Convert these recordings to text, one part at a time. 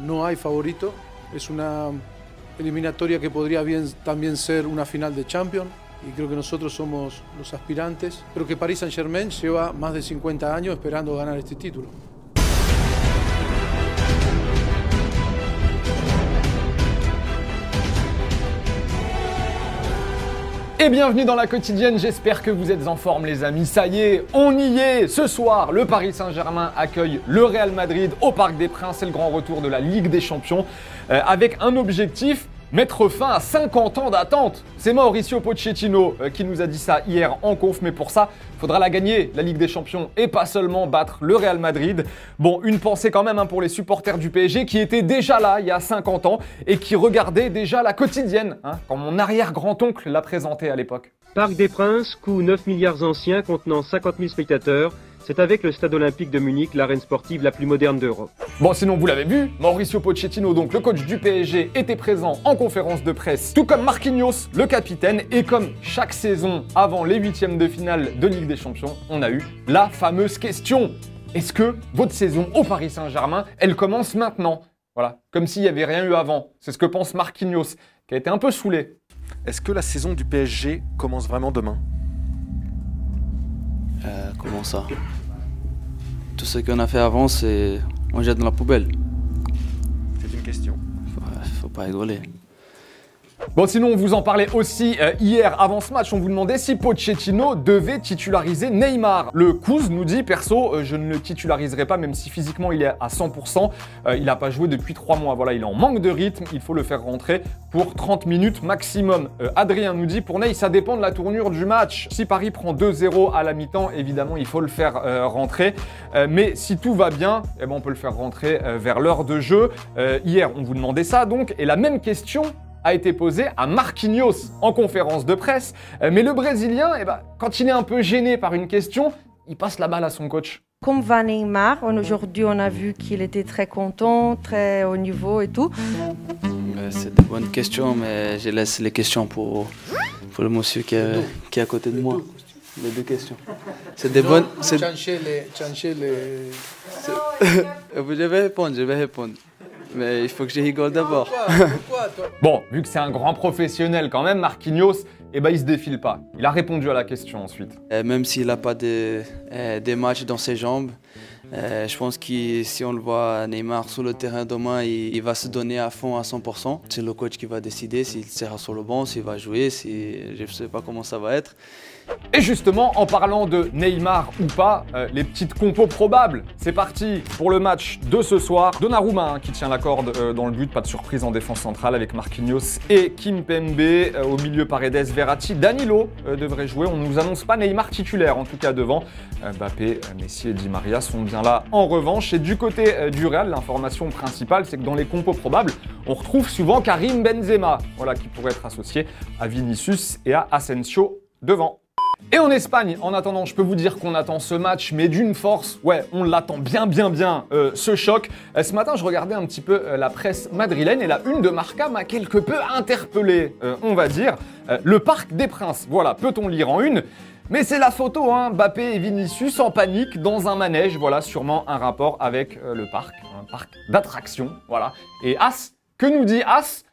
no hay favorito. Es una eliminatoria que podría también ser una final de Champions. Y creo que nosotros somos los aspirantes. Creo que Paris Saint-Germain lleva más de 50 años esperando ganar este título. Et bienvenue dans la quotidienne, j'espère que vous êtes en forme les amis, ça y est, on y est. Ce soir, le Paris Saint-Germain accueille le Real Madrid au Parc des Princes, c'est le grand retour de la Ligue des Champions, avec un objectif, mettre fin à 50 ans d'attente. C'est Mauricio Pochettino qui nous a dit ça hier en conf, mais pour ça, il faudra la gagner, la Ligue des Champions, et pas seulement battre le Real Madrid. Bon, une pensée quand même pour les supporters du PSG qui étaient déjà là il y a 50 ans et qui regardaient déjà la quotidienne, quand mon arrière-grand-oncle l'a présenté à l'époque. Parc des Princes, coût 9 milliards anciens contenant 50 000 spectateurs. C'est avec le stade olympique de Munich, l'arène sportive la plus moderne d'Europe. Bon, sinon vous l'avez vu, Mauricio Pochettino, donc le coach du PSG, était présent en conférence de presse, tout comme Marquinhos, le capitaine, et comme chaque saison avant les huitièmes de finale de Ligue des Champions, on a eu la fameuse question. Est-ce que votre saison au Paris Saint-Germain, elle commence maintenant? Voilà, comme s'il n'y avait rien eu avant. C'est ce que pense Marquinhos, qui a été un peu saoulé. Est-ce que la saison du PSG commence vraiment demain? Comment ça? Tout ce qu'on a fait avant, c'est on jette dans la poubelle. C'est une question. Faut pas rigoler. Bon, sinon, on vous en parlait aussi hier avant ce match. On vous demandait si Pochettino devait titulariser Neymar. Le Kouz nous dit, perso, je ne le titulariserai pas, même si physiquement il est à 100%. Il n'a pas joué depuis 3 mois. Voilà, il est en manque de rythme. Il faut le faire rentrer pour 30 minutes maximum. Adrien nous dit, pour Ney, ça dépend de la tournure du match. Si Paris prend 2-0 à la mi-temps, évidemment, il faut le faire rentrer. Mais si tout va bien, eh ben, on peut le faire rentrer vers l'heure de jeu. Hier, on vous demandait ça, donc. Et la même question a été posé à Marquinhos en conférence de presse. Mais le Brésilien, quand il est un peu gêné par une question, il passe la balle à son coach. Comme va Neymar, aujourd'hui on a vu qu'il était très content, très haut niveau et tout. C'est des bonnes questions, mais je laisse les questions pour le monsieur qui est à côté de moi. Les deux questions. C'est des bonnes... Je vais répondre. Mais il faut que je rigole d'abord. Bon, vu que c'est un grand professionnel quand même, Marquinhos, il se défile pas. Il a répondu à la question ensuite. Même s'il n'a pas des matchs dans ses jambes, je pense que si on le voit Neymar sur le terrain demain, il va se donner à fond à 100%. C'est le coach qui va décider s'il sera sur le banc, s'il va jouer, je ne sais pas comment ça va être. Et justement, en parlant de Neymar ou pas, les petites compos probables. C'est parti pour le match de ce soir. Donnarumma qui tient la corde dans le but, pas de surprise en défense centrale avec Marquinhos et Kimpembe. Au milieu, Paredes, Verratti, Danilo devrait jouer. On ne nous annonce pas Neymar titulaire, en tout cas devant. Mbappé, Messi et Di Maria sont bien là en revanche. Et du côté du Real, l'information principale, c'est que dans les compos probables, on retrouve souvent Karim Benzema, voilà, qui pourrait être associé à Vinicius et à Asensio devant. Et en Espagne, en attendant, je peux vous dire qu'on attend ce match, mais d'une force, ouais, on l'attend bien, ce choc. Ce matin, je regardais un petit peu la presse madrilène et la une de Marca m'a quelque peu interpellé, on va dire. Le Parc des Princes, voilà, peut-on lire en une? Mais c'est la photo, Mbappé et Vinicius en panique dans un manège, voilà, sûrement un rapport avec le parc, un parc d'attractions, voilà. Et As, que nous dit As?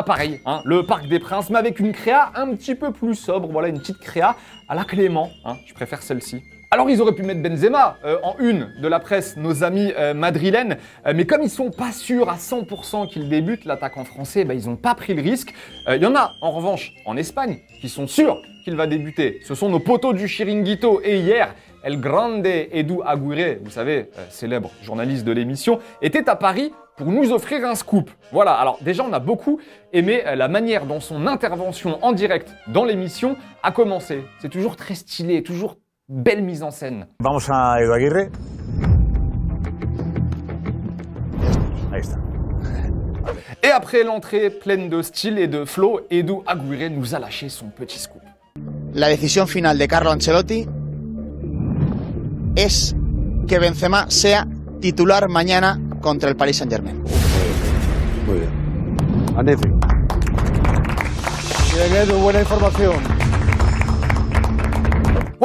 Pareil, le Parc des Princes, mais avec une créa un petit peu plus sobre, voilà, une petite créa à la Clément, je préfère celle-ci. Alors ils auraient pu mettre Benzema en une de la presse, nos amis madrilènes, mais comme ils sont pas sûrs à 100% qu'il débute, l'attaquant français, ils n'ont pas pris le risque. Il y en a, en revanche, en Espagne, qui sont sûrs qu'il va débuter. Ce sont nos potos du Chiringuito, et hier, El Grande Edu Aguirre, vous savez, célèbre journaliste de l'émission, était à Paris pour nous offrir un scoop. Voilà, alors déjà on a beaucoup aimé la manière dont son intervention en direct dans l'émission a commencé. C'est toujours très stylé, toujours belle mise en scène. Vamos a Edu Aguirre. Ahí está. Et après l'entrée pleine de style et de flow, Edu Aguirre nous a lâché son petit scoop. La decisión final de Carlo Ancelotti es que Benzema sea titular mañana contra el Paris Saint-Germain. Muy bien. Magnífico. Bien, Edu, buena información.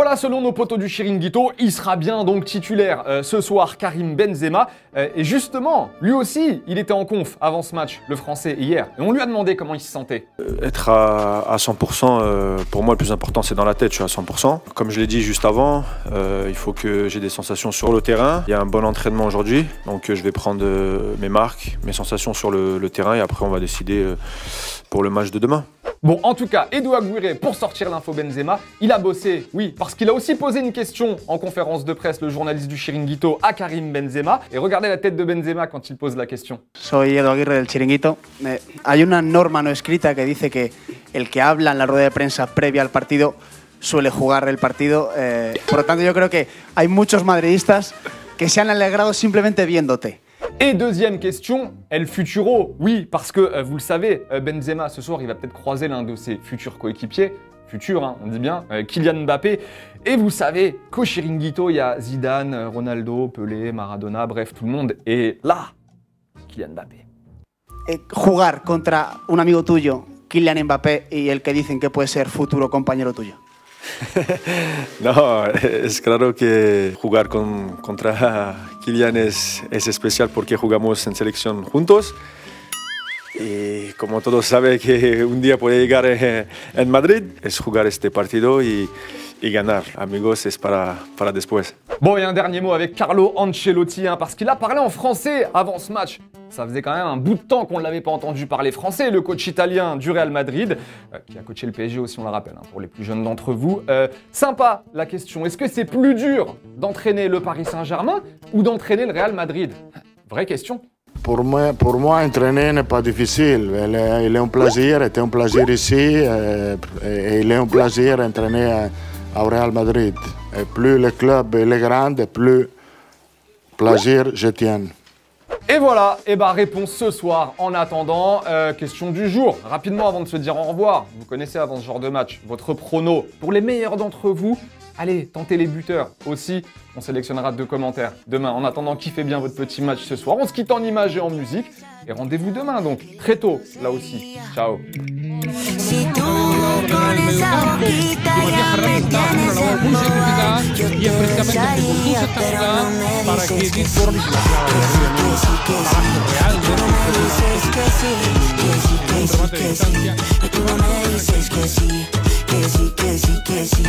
Voilà, selon nos potos du Chiringuito, il sera bien donc titulaire ce soir, Karim Benzema. Et justement, lui aussi, il était en conf avant ce match, le Français, hier. Et on lui a demandé comment il se sentait. Être à 100%, pour moi, le plus important, c'est dans la tête. Je suis à 100%. Comme je l'ai dit juste avant, il faut que j'ai des sensations sur le terrain. Il y a un bon entraînement aujourd'hui, donc je vais prendre mes marques, mes sensations sur le terrain et après, on va décider pour le match de demain. Bon, en tout cas, Edu Aguirre, pour sortir l'info Benzema, il a bossé, oui, parce qu'il a aussi posé une question en conférence de presse, le journaliste du Chiringuito, à Karim Benzema. Et regardez la tête de Benzema quand il pose la question. Soy Edu Aguirre del Chiringuito. Hay una norma no escrita que dice que el que habla en la rueda de prensa previa al partido suele jugar el partido. Por lo tanto, yo creo que hay muchos madridistas que se han alegrado simplemente viéndote. Et deuxième question, El Futuro. Oui, parce que vous le savez, Benzema, ce soir, il va peut-être croiser l'un de ses futurs coéquipiers. Futur, hein, on dit bien, Kylian Mbappé. Et vous savez qu'au Chiringuito, il y a Zidane, Ronaldo, Pelé, Maradona, bref, tout le monde. Et là, Kylian Mbappé. Jugar contra un amigo tuyo, Kylian Mbappé, y el que dicen que puede ser futuro compañero tuyo. No, es claro que jugar contra Kylian es especial porque jugamos en selección juntos y como todos saben que un día puede llegar en Madrid, es jugar este partido y ganar. Amigos, es para después. Bon, et un dernier mot avec Carlo Ancelotti, hein, parce qu'il a parlé en français avant ce match. Ça faisait quand même un bout de temps qu'on ne l'avait pas entendu parler français, le coach italien du Real Madrid, qui a coaché le PSG aussi, on le rappelle, hein, pour les plus jeunes d'entre vous. Sympa la question, est-ce que c'est plus dur d'entraîner le Paris Saint-Germain ou d'entraîner le Real Madrid? Vraie question. Pour moi, entraîner n'est pas difficile. Il est un plaisir, c'était un plaisir ici, et il est un plaisir d'entraîner au Real Madrid. Et plus le club est grand, plus plaisir je tiens. Et voilà, et bah réponse ce soir. En attendant, question du jour. Rapidement avant de se dire au revoir, vous connaissez avant ce genre de match, votre prono. Pour les meilleurs d'entre vous, allez, tentez les buteurs aussi. On sélectionnera 2 commentaires demain. En attendant, kiffez bien votre petit match ce soir. On se quitte en images et en musique. Et rendez-vous demain donc, très tôt, là aussi. Ciao. Si tú con esa boquita ya me tienes enamorada, yo te besaría, pero no me dices que sí. Que sí, que sí, que sí. Y tú no me dices que sí, que sí, que sí.